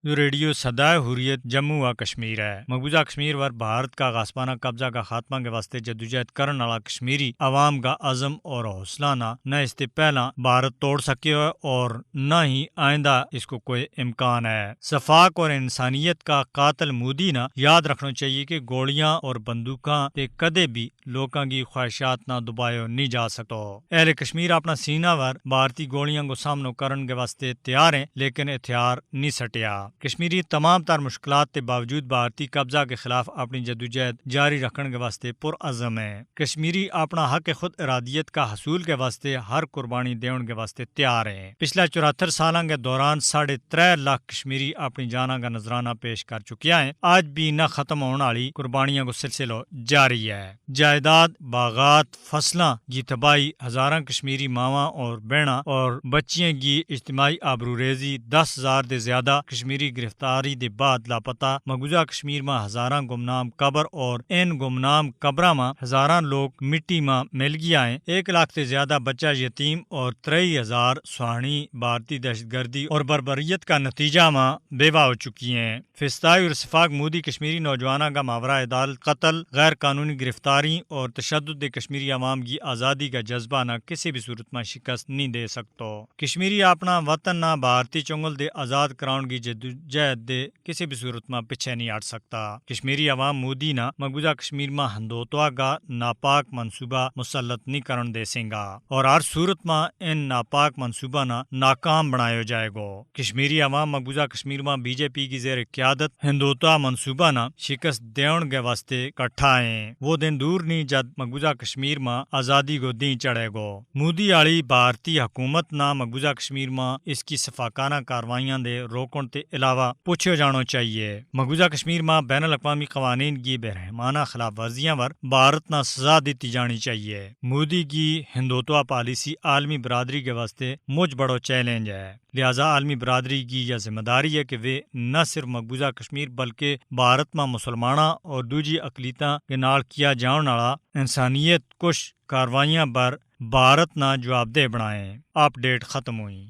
جو ریڈیو صدائے حریت جموں و کشمیر ہے مقبوضہ کشمیر ور بھارت کا غاسبانہ قبضہ کا خاتمہ کے واسطے جدوجہد کرن والا کشمیری عوام کا عزم اور حوصلہ نہ اس سے پہلا بھارت توڑ سکے اور نہ ہی آئندہ اس کو کوئی امکان ہے۔ صفاق اور انسانیت کا قاتل مودی نہ یاد رکھنا چاہیے کہ گولیاں اور بندوقاں تے کدے بھی لوکاں کی خواہشات نہ دبایو نہیں جا سکتو۔ اہل کشمیر اپنا سینہ ور بھارتی گولیاں کو سامنا کرن کے واسطے تیار ہیں لیکن ہتھیار نہیں سٹیا۔ کشمیری تمام تر مشکلات کے باوجود بھارتی قبضہ کے خلاف اپنی جدوجہد جاری رکھنے کے واسطے پرعزم ہے۔ کشمیری اپنا حق خود ارادیت کا حصول کے واسطے ہر قربانی دیون کے واسطے تیار ہیں۔ پچھلے 74 سالاں کے دوران 3.5 لاکھ کشمیری اپنی جاناں کا نذرانہ پیش کر چکیا ہیں۔ آج بھی نہ ختم ہونے والی قربانیاں کو سلسلہ جاری ہے۔ جائیداد، باغات، فصلاں کی تباہی، ہزاراں کشمیری ماواں اور بہناں اور بچیاں کی اجتماعی آبروریزی، 10,000 دے زیادہ کشمیری گرفتاری دے بعد لاپتہ مقبوضہ کشمیر میں ہزاراں گمنام قبر اور ان گمنام قبراں میں ہزاراں لوگ مٹی میں مل گیا ہیں۔ 1 لاکھ سے زیادہ بچہ یتیم اور 23,000 سہانی بھارتی دہشت گردی اور بربریت کا نتیجہ میں بیوہ ہو چکی ہیں۔ فسطائی اور صفاق مودی کشمیری نوجوانوں کا ماورا عدالت قتل، غیر قانونی گرفتاری اور تشدد دے کشمیری عوام کی آزادی کا جذبہ نہ کسی بھی صورت میں شکست نہیں دے سکتو۔ کشمیری اپنا وطن نہ بھارتی چنگل دے آزاد کراؤن کی جدوجہد دے کسی بھی صورت میں پیچھے نہیں ہٹ سکتا۔ کشمیری عوام مودی نہ مقبوضہ کشمیر میں ہندوتوا کا ناپاک منصوبہ مسلط نہیں کرن دے سیں گا اور ہر صورت میں ان ناپاک منصوبہ نہ ناکام بنایا جائے گا۔ کشمیری عوام مقبوضہ کشمیر میں بی جے پی کی زیر قیادت ہندوتوا منصوبہ نہ شکست دیون کے واسطے کٹھا ہیں۔ وہ دن دور نہیں جد مقبوضہ کشمیر میں آزادی کو دین چڑھے گو۔ مودی والی بھارتی حکومت نہ مقبوضہ کشمیر میں اس کی صفاقانہ کاروائیاں دے روکن تے علاوہ پوچھو جانا چاہیے۔ مقبوضہ کشمیر میں بین الاقوامی قوانین کی بے رحمانہ خلاف ورزیاں ور بھارت نہ سزا دیتی جانی چاہیے۔ مودی کی ہندوتوا پالیسی عالمی برادری کے واسطے مجھ بڑو چیلنج ہے، لہذا عالمی برادری کی یہ ذمہ داری ہے کہ وہ نہ صرف مقبوضہ کشمیر بلکہ بھارت میں مسلمانوں اور دوجی اقلیتاں کے نال کیا جاؤن والا انسانیت کش کاروائیاں پر بھارت نہ جواب دہ بنائیں۔ اپ ڈیٹ ختم ہوئی۔